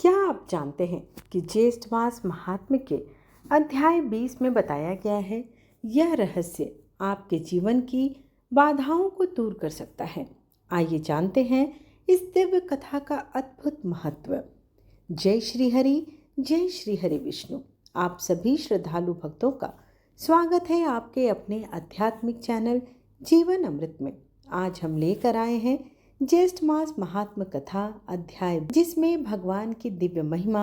क्या आप जानते हैं कि ज्येष्ठ मास महात्म्य के अध्याय 20 में बताया गया है, यह रहस्य आपके जीवन की बाधाओं को दूर कर सकता है। आइए जानते हैं इस दिव्य कथा का अद्भुत महत्व। जय श्री हरि विष्णु। आप सभी श्रद्धालु भक्तों का स्वागत है आपके अपने आध्यात्मिक चैनल जीवन अमृत में। आज हम लेकर आए हैं ज्येष्ठ मास महात्म्य कथा अध्याय, जिसमें भगवान की दिव्य महिमा,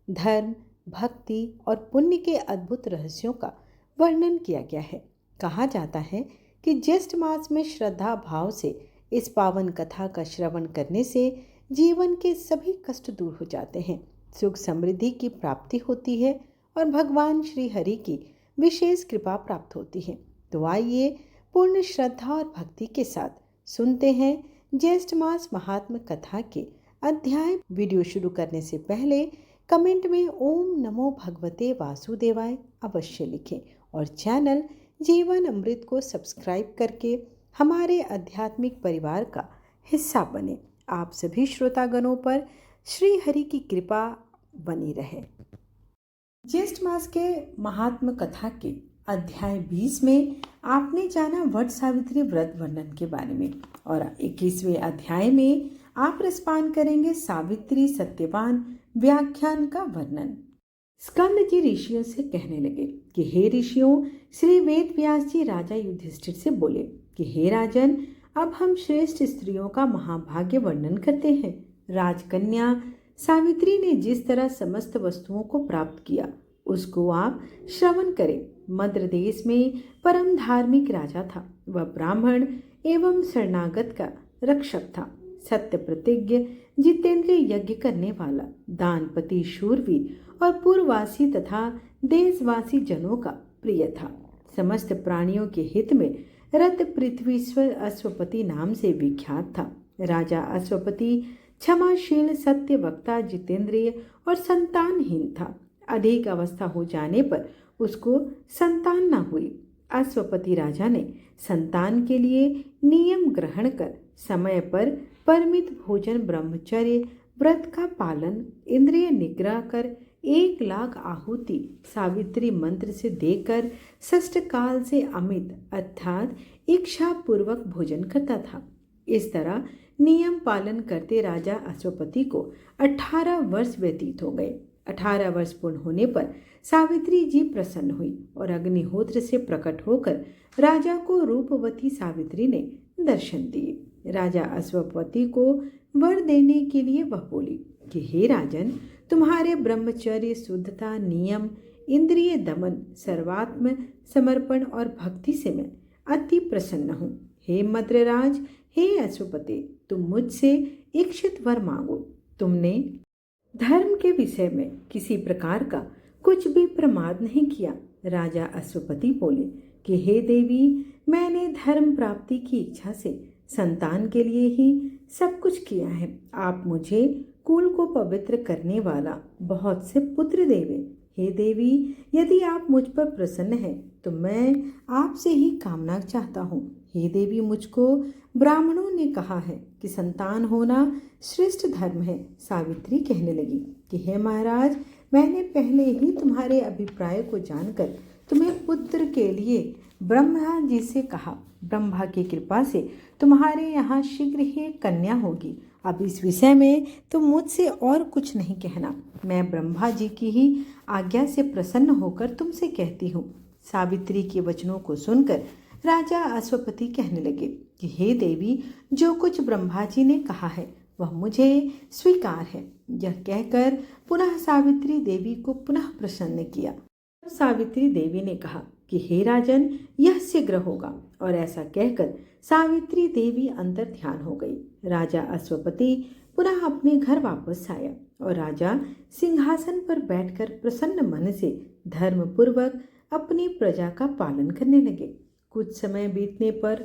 धर्म, भक्ति और पुण्य के अद्भुत रहस्यों का वर्णन किया गया है। कहा जाता है कि ज्येष्ठ मास में श्रद्धा भाव से इस पावन कथा का श्रवण करने से जीवन के सभी कष्ट दूर हो जाते हैं, सुख समृद्धि की प्राप्ति होती है और भगवान श्री हरि की विशेष कृपा प्राप्त होती है। तो आइए पूर्ण श्रद्धा और भक्ति के साथ सुनते हैं ज्येष्ठ मास महात्म्य कथा के अध्याय। वीडियो शुरू करने से पहले कमेंट में ओम नमो भगवते वासुदेवाय अवश्य लिखें और चैनल जीवन अमृत को सब्सक्राइब करके हमारे आध्यात्मिक परिवार का हिस्सा बने। आप सभी श्रोतागणों पर श्री हरि की कृपा बनी रहे। ज्येष्ठ मास के महात्म्य कथा के अध्याय 20 में आपने जाना वट सावित्री व्रत वर्णन के बारे में, और 21वें अध्याय में आप रसपान करेंगे सावित्री सत्यवान व्याख्यान का वर्णन। स्कंद जी ऋषियों से कहने लगे कि हे ऋषियों, श्री वेद व्यास जी राजा युधिष्ठिर से बोले कि हे राजन, अब हम श्रेष्ठ स्त्रियों का महाभाग्य वर्णन करते हैं। राजकन्या सावित्री ने जिस तरह समस्त वस्तुओं को प्राप्त किया उसको आप श्रवण करें। मद्र देश में परम धार्मिक राजा था। वह ब्राह्मण एवं शरणागत का रक्षक था। सत्य प्रतिज्ञ, जितेंद्रिय यज्ञ करने वाला, दानपति, शूरवीर और पूर्ववासी तथा देशवासी जनों का प्रिय था। समस्त प्राणियों के हित में रत पृथ्वीश्वर अश्वपति नाम से विख्यात था। राजा अश्वपति क्षमाशील, सत्य वक्ता, जितेंद्रिय और संतानहीन था। अधिक अवस्था हो जाने पर उसको संतान न हुई। अश्वपति राजा ने संतान के लिए नियम ग्रहण कर समय पर परिमित भोजन, ब्रह्मचर्य व्रत का पालन, इंद्रिय निग्रह कर 1,00,000 आहुति सावित्री मंत्र से देकर षष्ठ काल से अमित अर्थात इच्छा पूर्वक भोजन करता था। इस तरह नियम पालन करते राजा अश्वपति को 18 वर्ष व्यतीत हो गए। 18 वर्ष पूर्ण होने पर सावित्री जी प्रसन्न हुई और अग्निहोत्र से प्रकट होकर राजा को रूपवती सावित्री ने दर्शन दिए। राजा अश्वपति को वर देने के लिए वह बोली कि हे राजन, तुम्हारे ब्रह्मचर्य, शुद्धता, नियम, इंद्रिय दमन, सर्वात्म समर्पण और भक्ति से मैं अति प्रसन्न हूँ। हे मद्रराज, हे अश्वपति, तुम मुझसे इच्छित वर मांगो। तुमने धर्म के विषय में किसी प्रकार का कुछ भी प्रमाद नहीं किया। राजा अश्वपति बोले कि हे देवी, मैंने धर्म प्राप्ति की इच्छा से संतान के लिए ही सब कुछ किया है। आप मुझे कुल को पवित्र करने वाला बहुत से पुत्र देवे। हे देवी, यदि आप मुझ पर प्रसन्न हैं तो मैं आपसे ही कामना चाहता हूँ। हे देवी, मुझको ब्राह्मणों ने कहा है कि संतान होना श्रेष्ठ धर्म है। सावित्री कहने लगी कि हे महाराज, मैंने पहले ही तुम्हारे अभिप्राय को जानकर तुम्हें पुत्र के लिए ब्रह्मा जी से कहा। ब्रह्मा की कृपा से तुम्हारे यहाँ शीघ्र ही एक कन्या होगी। अब इस विषय में तुम मुझसे और कुछ नहीं कहना। मैं ब्रह्मा जी की ही आज्ञा से प्रसन्न होकर तुमसे कहती हूँ। सावित्री के वचनों को सुनकर राजा अश्वपति कहने लगे कि हे देवी, जो कुछ ब्रह्मा जी ने कहा है वह मुझे स्वीकार है। यह कहकर पुनः सावित्री देवी को पुनः प्रसन्न किया। सावित्री देवी ने कहा कि हे राजन, यह शीघ्र होगा। और ऐसा कहकर सावित्री देवी अंतर ध्यान हो गई। राजा अश्वपति पुनः अपने घर वापस आया और राजा सिंहासन पर बैठकर प्रसन्न मन से धर्म पूर्वक अपनी प्रजा का पालन करने लगे। कुछ समय बीतने पर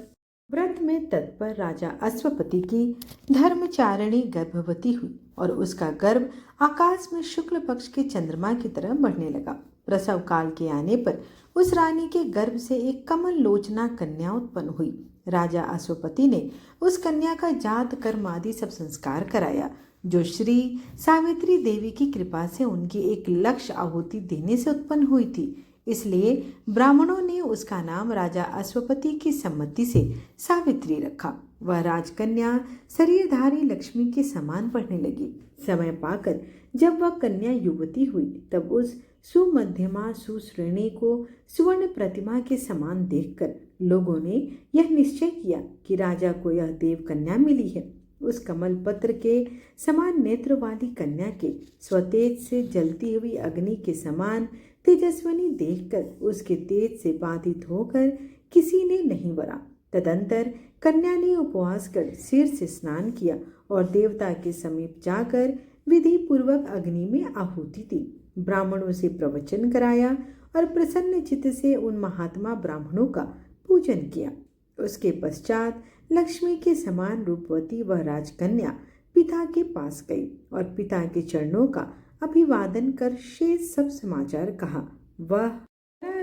व्रत में तत्पर राजा अश्वपति की धर्मचारिणी गर्भवती हुई और उसका गर्भ आकाश में शुक्ल पक्ष के चंद्रमा की तरह बढ़ने लगा। प्रसव काल के आने पर उस रानी के गर्भ से एक कमल लोचना कन्या उत्पन्न हुई। राजा अश्वपति ने उस कन्या का जात कर्म आदि सब संस्कार कराया। जो श्री सावित्री देवी की कृपा से उनकी एक लक्ष्य आहुति देने से उत्पन्न हुई थी। इसलिए ब्राह्मणों ने उसका नाम राजा अश्वपति की सम्मति से सावित्री रखा। वह राजकन्या शरीरधारी लक्ष्मी के समान बढ़ने लगी। समय पाकर जब वह कन्या युवती हुई तब उस सुमध्यमा सुश्रेणी को सुवर्ण प्रतिमा के समान देखकर लोगों ने यह निश्चय किया कि राजा को यह देव कन्या मिली है। उस कमल पत्र के समान नेत्र वाली कन्या के स्वतेज से जलती हुई अग्नि के समान तेजस्विनी देखकर उसके तेज से बाधित होकर किसी ने नहीं मरा। तदंतर कन्या ने उपवास कर सिर से स्नान किया और देवता के समीप जाकर विधि पूर्वक अग्नि में आहुति दी। ब्राह्मणों से प्रवचन कराया और प्रसन्न चित्त से उन महात्मा ब्राह्मणों का पूजन किया। उसके पश्चात लक्ष्मी के समान रूपवती वह राजकन्या पिता के पास गई और पिता के चरणों का अभिवादन कर शेष सब समाचार कहा। वह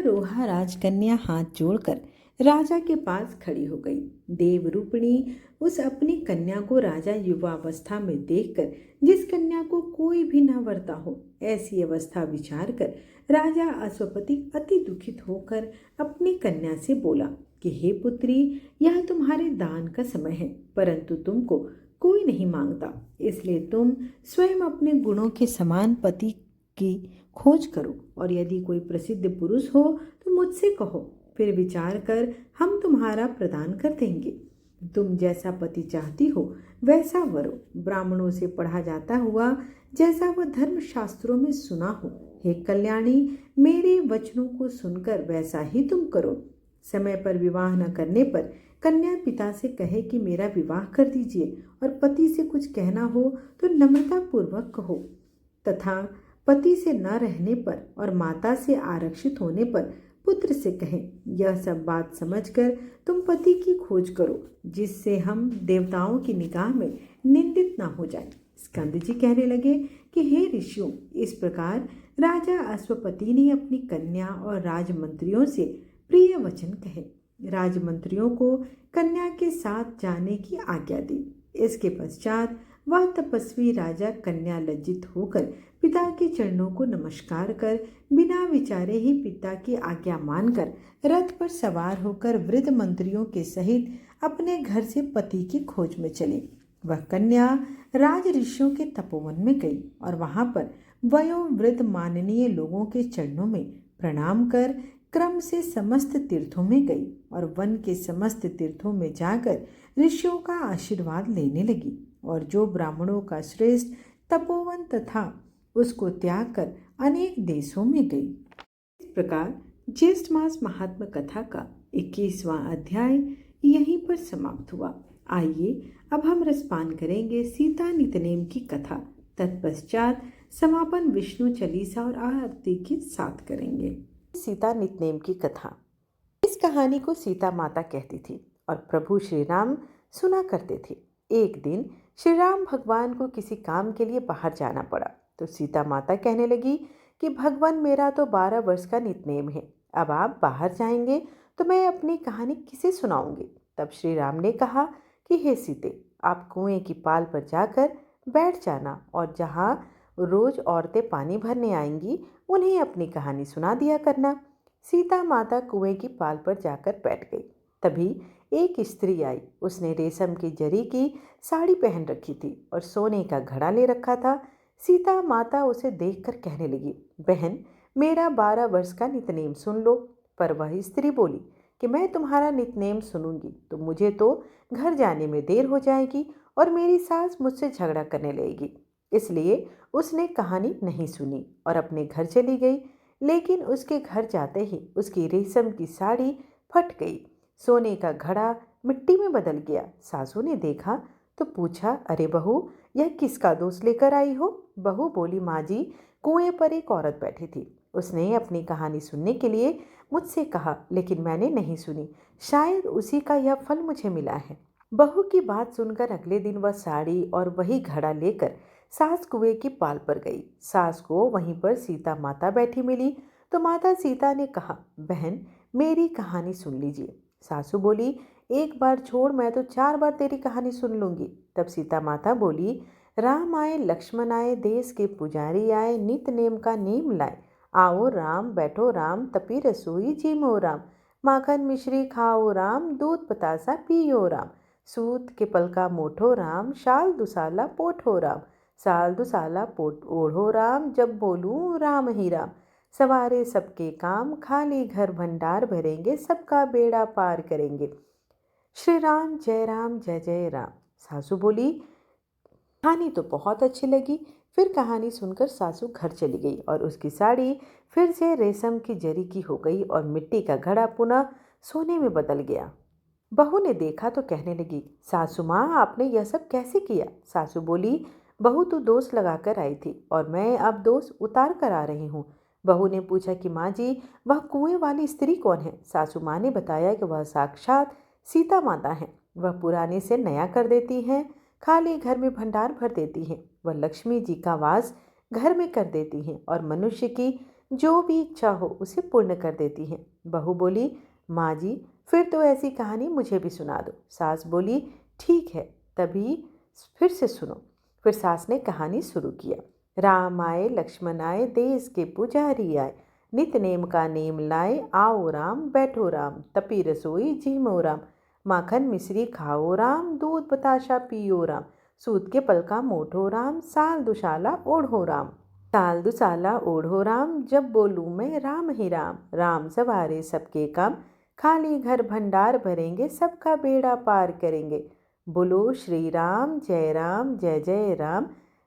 रोहा राजकन्या हाथ जोड़कर राजा के पास खड़ी हो गई। देव रूपिणी उस अपनी कन्या को राजा युवावस्था में देखकर जिस कन्या को कोई भी न वरता हो, ऐसी अवस्था विचार कर राजा अश्वपति अति दुखित होकर अपनी कन्या से बोला कि हे पुत्री, यह तुम्हारे दान का समय है, परंतु तुमको कोई नहीं मांगता, इसलिए तुम स्वयं अपने गुणों के समान पति की खोज करो और यदि कोई प्रसिद्ध पुरुष हो तो मुझसे कहो, फिर विचार कर हम तुम्हारा प्रदान कर देंगे। तुम जैसा पति चाहती हो वैसा वरो। ब्राह्मणों से पढ़ा जाता हुआ जैसा वह धर्म शास्त्रों में सुना हो, हे कल्याणी, मेरे वचनों को सुनकर वैसा ही तुम करो। समय पर विवाह न करने पर कन्या पिता से कहे कि मेरा विवाह कर दीजिए और पति से कुछ कहना हो तो नम्रता पूर्वक कहो, तथा पति से न रहने पर और माता से आरक्षित होने पर पुत्र से कहें। यह सब बात समझकर तुम पति की खोज करो जिससे हम देवताओं की निगाह में निंदित न हो जाए। स्कंद जी कहने लगे कि हे ऋषियों, इस प्रकार राजा अश्वपति ने अपनी कन्या और राजमंत्रियों से प्रिय वचन कहे। राजमंत्रियों को कन्या के साथ जाने की आज्ञा दी। इसके पश्चात वह तपस्वी राजा कन्या लज्जित होकर पिता के चरणों को नमस्कार कर बिना विचारे ही पिता की आज्ञा मानकर रथ पर सवार होकर वृद्ध मंत्रियों के सहित अपने घर से पति की खोज में चली। वह कन्या राज ऋषियों के तपोवन में गई और वहां पर वयोवृद्ध माननीय लोगों के चरणों में प्रणाम कर क्रम से समस्त तीर्थों में गई और वन के समस्त तीर्थों में जाकर ऋषियों का आशीर्वाद लेने लगी और जो ब्राह्मणों का श्रेष्ठ तपोवन तथा उसको त्याग कर अनेक देशों में गई। इस प्रकार ज्येष्ठ मास महात्म कथा का 21वां अध्याय यहीं पर समाप्त हुआ। आइए अब हम रसपान करेंगे सीता नितनेम की कथा। तत्पश्चात समापन विष्णु चालीसा और आरती के साथ करेंगे। सीता नितनेम की कथा। इस कहानी को सीता माता कहती थी और प्रभु श्री राम सुना करते थे। एक दिन श्री राम भगवान को किसी काम के लिए बाहर जाना पड़ा तो सीता माता कहने लगी कि भगवान, मेरा तो 12 वर्ष का नितनेम है, अब आप बाहर जाएंगे तो मैं अपनी कहानी किसे सुनाऊंगी। तब श्री राम ने कहा कि हे सीते, आप कुएं की पाल पर जाकर बैठ जाना और जहाँ रोज औरतें पानी भरने आएंगी उन्हें अपनी कहानी सुना दिया करना। सीता माता कुएं की पाल पर जाकर बैठ गई। तभी एक स्त्री आई। उसने रेशम की जरी की साड़ी पहन रखी थी और सोने का घड़ा ले रखा था। सीता माता उसे देखकर कहने लगी, बहन, मेरा 12 वर्ष का नितनेम सुन लो। पर वह स्त्री बोली कि मैं तुम्हारा नितनेम सुनूंगी तो मुझे तो घर जाने में देर हो जाएगी और मेरी सास मुझसे झगड़ा करने लगेगी। इसलिए उसने कहानी नहीं सुनी और अपने घर चली गई। लेकिन उसके घर जाते ही उसकी रेशम की साड़ी फट गई, सोने का घड़ा मिट्टी में बदल गया। सासू ने देखा तो पूछा, अरे बहू, यह किसका दोष लेकर आई हो? बहू बोली, माँ जी, कुएं पर एक औरत बैठी थी। उसने अपनी कहानी सुनने के लिए मुझसे कहा, लेकिन मैंने नहीं सुनी। शायद उसी का यह फल मुझे मिला है। बहू की बात सुनकर अगले दिन वह साड़ी और वही घड़ा लेकर सास कुएं की पाल पर गई। सास को वहीं पर सीता माता बैठी मिली तो माता सीता ने कहा, बहन, मेरी कहानी सुन लीजिए। सासू बोली, एक बार छोड़, मैं तो 4 बार तेरी कहानी सुन लूंगी। तब सीता माता बोली, राम आए लक्ष्मण आए देश के पुजारी आए, नित नेम का नेम लाए। आओ राम बैठो राम, तपी रसोई जीमो राम। माखन मिश्री खाओ राम, दूध बतासा पियो राम। सूत के पलका मोठो राम, शाल दुसाला पोठो राम। साल दुसाला पोट ओढ़ो राम, जब बोलूं राम ही राम। सवारे सबके काम, खाली घर भंडार भरेंगे, सबका बेड़ा पार करेंगे। श्री राम जय जय राम। सासू बोली, कहानी तो बहुत अच्छी लगी। फिर कहानी सुनकर सासू घर चली गई और उसकी साड़ी फिर से रेशम की जरी की हो गई और मिट्टी का घड़ा पुनः सोने में बदल गया। बहू ने देखा तो कहने लगी, सासू माँ आपने यह सब कैसे किया? सासू बोली, बहू तू दोष लगाकर आई थी और मैं अब दोष उतार कर आ रही हूँ। बहू ने पूछा कि माँ जी वह कुएं वाली स्त्री कौन है? सासू माँ ने बताया कि वह साक्षात सीता माता है। वह पुराने से नया कर देती हैं, खाली घर में भंडार भर देती हैं। वह लक्ष्मी जी का वास घर में कर देती हैं और मनुष्य की जो भी इच्छा हो उसे पूर्ण कर देती हैं। बहू बोली, माँ जी फिर तो ऐसी कहानी मुझे भी सुना दो। सास बोली, ठीक है तभी फिर से सुनो। फिर सास ने कहानी शुरू किया। राम आए लक्ष्मण आए देश के पुजारी आए, नित नेम का नेम लाए। आओ राम बैठो राम, तपी रसोई जीमो राम। माखन मिश्री खाओ राम, दूध बताशा पियो राम। सूत के पलका मोठो राम, साल दुशाला ओढ़ो राम। साल दुसाला ओढ़ो राम, जब बोलूं मैं राम ही राम। राम सवारे सबके काम, खाली घर भंडार भरेंगे, सबका बेड़ा पार करेंगे। बोलो श्री राम जय जय राम।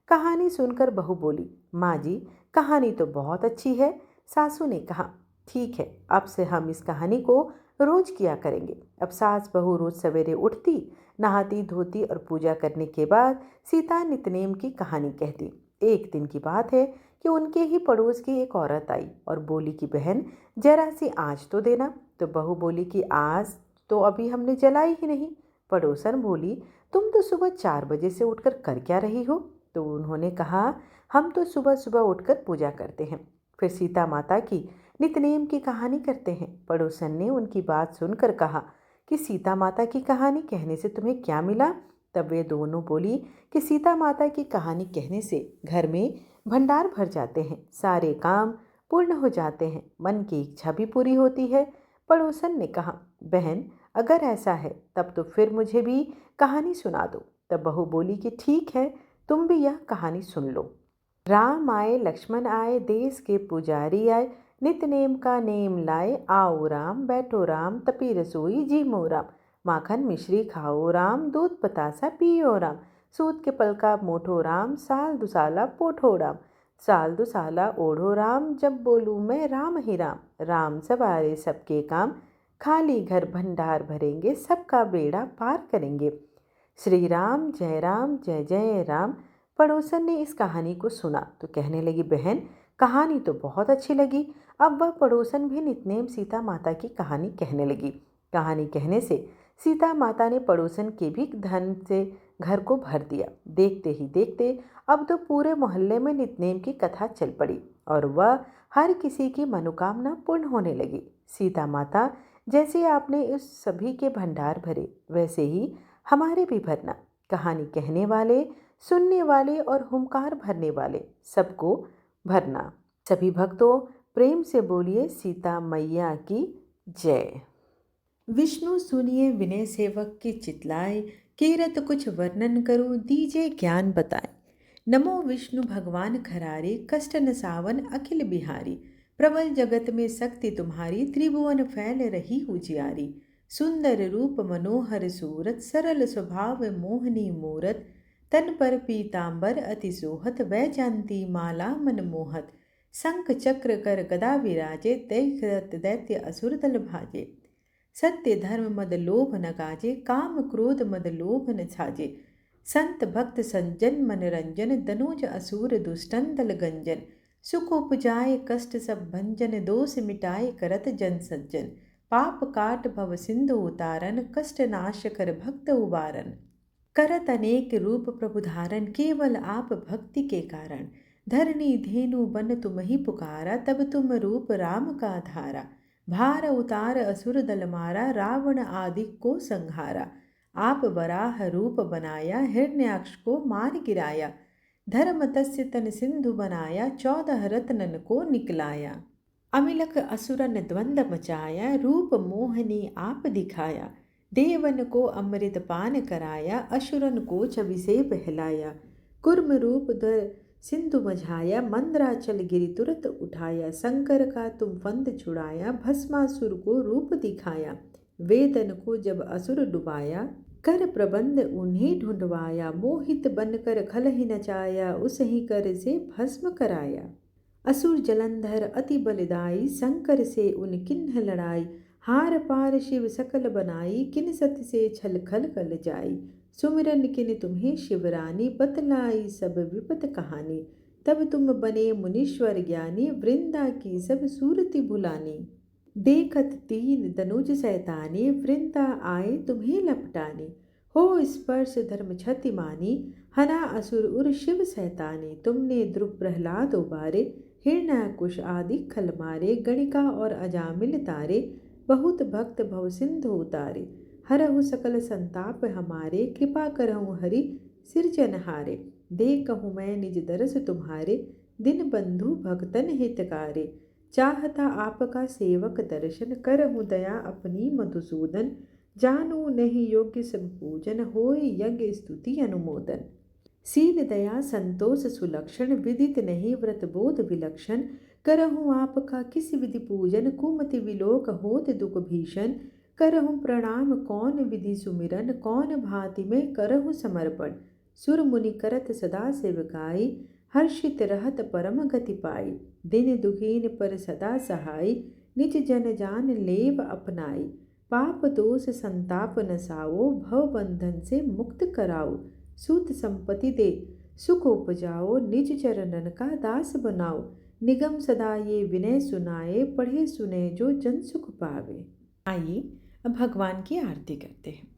कहानी सुनकर बहू बोली, माँ जी कहानी तो बहुत अच्छी है। सासू ने कहा, ठीक है अब से हम इस कहानी को रोज किया करेंगे। अब सास बहू रोज सवेरे उठती, नहाती धोती और पूजा करने के बाद सीता नितनेम की कहानी कहती। एक दिन की बात है कि उनके ही पड़ोस की एक औरत आई और बोली कि बहन जरा सी आँच तो देना। तो बहू बोली कि आज तो अभी हमने जलाई ही नहीं। पड़ोसन बोली, तुम तो सुबह 4 बजे से उठकर कर क्या रही हो? तो उन्होंने कहा, हम तो सुबह सुबह उठकर पूजा करते हैं, फिर सीता माता की नितनेम की कहानी करते हैं। पड़ोसन ने उनकी बात सुनकर कहा कि सीता माता की कहानी कहने से तुम्हें क्या मिला? तब वे दोनों बोली कि सीता माता की कहानी कहने से घर में भंडार भर जाते हैं, सारे काम पूर्ण हो जाते हैं, मन की इच्छा भी पूरी होती है। पड़ोसन ने कहा, बहन अगर ऐसा है तब तो फिर मुझे भी कहानी सुना दो। तब बहू बोली कि ठीक है तुम भी यह कहानी सुन लो। राम आए लक्ष्मण आए देश के पुजारी आए, नित नेम का नेम लाए। आओ राम बैठो राम, तपी रसोई जीमो राम। माखन मिश्री खाओ राम, दूध बतासा पियो राम। सूत के पलका मोठो राम, साल दुसाला पोठो राम। साल दुसाला ओढ़ो राम, जब बोलूं मैं राम ही राम। राम सवारे सबके काम, खाली घर भंडार भरेंगे, सबका बेड़ा पार करेंगे। श्री राम जय जय राम। पड़ोसन ने इस कहानी को सुना तो कहने लगी, बहन कहानी तो बहुत अच्छी लगी। अब वह पड़ोसन भी नितनेम सीता माता की कहानी कहने लगी। कहानी कहने से सीता माता ने पड़ोसन के भी धन से घर को भर दिया। देखते ही देखते अब तो पूरे मोहल्ले में नितनेम की कथा चल पड़ी और वह हर किसी की मनोकामना पूर्ण होने लगी। सीता माता जैसे आपने उस सभी के भंडार भरे वैसे ही हमारे भी भरना। कहानी कहने वाले, सुनने वाले और हुंकार भरने वाले सबको भरना। सभी भक्तों प्रेम से बोलिए सीता मैया की जय। विष्णु सुनिए विनय सेवक की चितलाए, कीरत कुछ वर्णन करूं दीजे ज्ञान बताए। नमो विष्णु भगवान खरारे, कष्ट नसावन अखिल बिहारी। प्रबल जगत में शक्ति तुम्हारी, त्रिभुवन फैल रही उजियारी। सुंदर रूप मनोहर सूरत, सरल स्वभाव मोहनी मूरत। तन पर पीतांबर अति सोहत, वैजयंती माला मनमोहत। शंख चक्र कर गदा विराजे, दैत्य दैत्य असुर दल भाजे। सत्य धर्म मद लोभ न गाजे, काम क्रोध मद लोभ न छाजे। संत भक्त संजन मनरंजन, दनोज असुर दुष्टन दल गंजन। सुख उपजाए कष्ट सब भंजन, दोष मिटाए करत जन सज्जन। पाप काट भव सिंधु उतारन, कष्ट नाश कर भक्त उबारन। करत अनेक रूप प्रभु धारण, केवल आप भक्ति के कारण। धरनी धेनु बन तुम ही पुकारा, तब तुम रूप राम का धारा। भार उतार असुर दल मारा, रावण आदि को संहारा। आप वराह रूप बनाया, हिरण्याक्ष को मार गिराया, धर्मतस्य तन सिंधु बनाया, 14 रत्नन को निकलाया। अमिलक असुरन द्वंद्व मचाया, रूप मोहनी आप दिखाया, देवन को अमृत पान कराया, असुरन को छवि से बहलाया। कुर्म रूप धर सिंधु मझाया, मंद्राचल गिरि तुरत उठाया, शंकर का तुम फंद छुड़ाया, भस्मासुर को रूप दिखाया। वेदन को जब असुर डुबाया, कर प्रबंध उन्हें ढूंढवाया, मोहित बनकर खल ही नचाया, उस ही कर से भस्म कराया। असुर जलंधर अति बलदाई, शंकर से उन किन्ह लड़ाई, हार पार शिव सकल बनाई, किन सत से छल खल कल जाई। सुमिरन किन तुम्हें शिवरानी, बतलाई सब विपत कहानी, तब तुम बने मुनीश्वर ज्ञानी, वृंदा की सब सूरति भुलानी। देखत तीन दनुज सैतानी, वृंदा आए तुम्हें लपटानी, हो स्पर्श धर्म क्षति मानी, हना असुर उर शिव सैतानी। तुमने ध्रुव प्रहलाद उबारे, हिरण्याकुश आदि खल मारे, गणिका और अजामिल तारे, बहुत भक्त भव सिंधु उतारे। हरहु सकल संताप हमारे, कृपा करहु हरि सिरजनहारे। देखहु मैं निज दरस तुम्हारे, दिन बंधु भक्तन हितकारे। चाहता आपका सेवक दर्शन, करहु दया अपनी मधुसूदन। जानू नहीं योग्य सब पूजन, होय यज्ञ स्तुति अनुमोदन। शील दया संतोष सुलक्षण, विदित नहीं व्रत बोध विलक्षण। करहु आपका किस विधि पूजन, कुमति विलोक होत दुख भीषण। करहु प्रणाम कौन विधि सुमिरन, कौन भांति में करहु समर्पण। सुर मुनि करत सदा सेवकाई, हर्षित रहत परम गति पाई। दिन दुखीन पर सदा सहाय, निज जन जान लेव अपनाई। पाप दोष संताप नसाओ, भव बंधन से मुक्त कराओ। सूत संपत्ति दे सुख उपजाओ, निज चरणन का दास बनाओ। निगम सदा ये विनय सुनाए, पढ़े सुने जो जन सुख पावे। आइए अब भगवान की आरती करते हैं।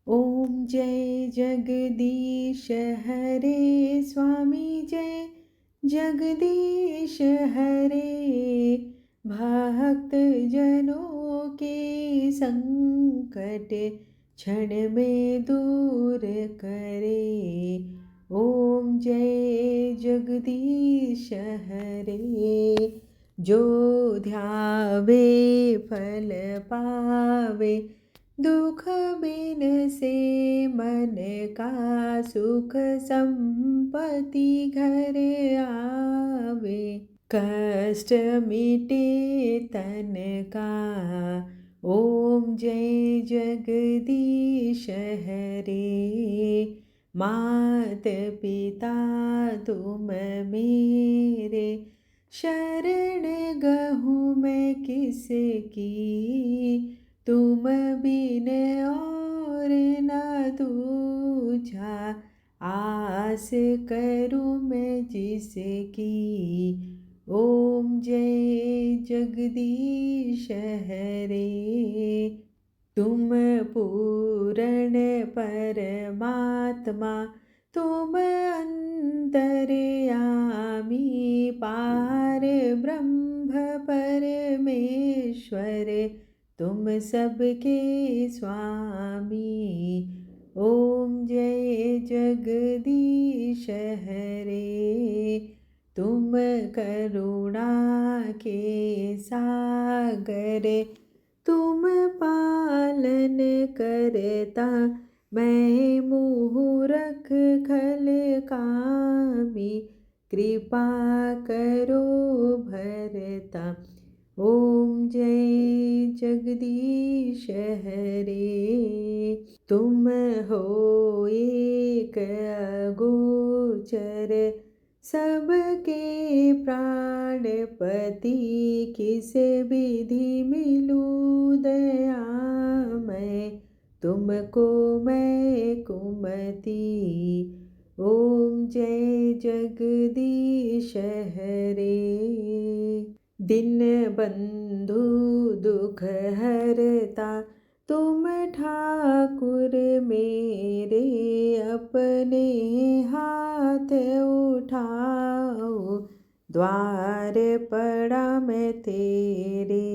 ओम जय जगदीश हरे स्वामी, जय जगदीश हरे। भक्त जनों के संकट क्षण में दूर करे। ओम जय जगदीश हरे। जो ध्यावे फल पावे, दुख बिन से मन का सुख संपत्ति घर आवे। कष्ट मिटे तन का, ओम जय जगदीश हरे। मात पिता तुम मेरे, शरण गहूँ मैं किसकी। तुम बिन और न दूजा, आस करूँ मैं जिसकी। ओम जय जगदीश हरे। तुम पूर्ण परमात्मा, तुम अंतर्यामी, पार ब्रह्म परमेश्वर, तुम सबके स्वामी। ओम जय जगदीश हरे। तुम करुणा के सागर, तुम पालन करता, मैं मूरख खल कामी, कृपा करो भरता। ओम जय जगदीश हरे। तुम हो एक अगोचर, सबके प्राणपति, किस विधि मिलूं दया मैं, तुमको मैं कुमति। ओम जय जगदीश हरे। दिन बंधु दुख हरता, तुम ठाकुर मेरे, अपने हाथ उठाओ, द्वार पड़ा मैं तेरे।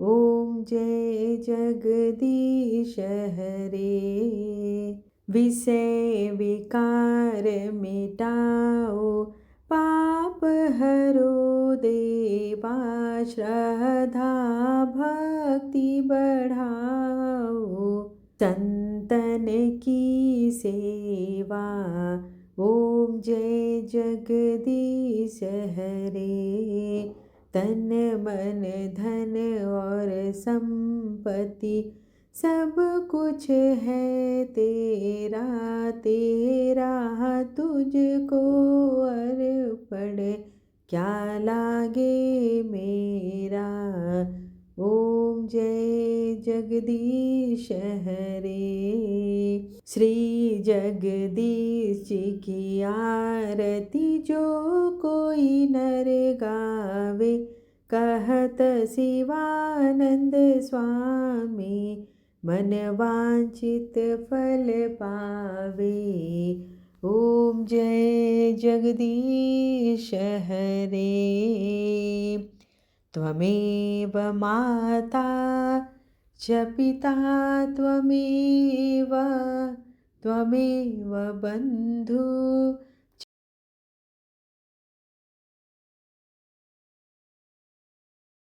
ओम जय जगदीश हरे। विषय विकार मिटाओ, पाप हरो देवा, श्रद्धा भक्ति बढ़ाओ, संतन की सेवा। ओम जय जगदीश हरे। तन मन धन और संपत्ति सब कुछ है तेरा, तेरा तुझको अर्पण क्या लागे मेरा। ओम जय जगदीश हरे। श्री जगदीश जी की आरती जो कोई नर गावे, कहत शिवानंद स्वामी, मन वांछित फल पावे। ओम जय जगदीश हरे। त्वमेव माता च पिता त्वमेव, त्वमेव बन्धु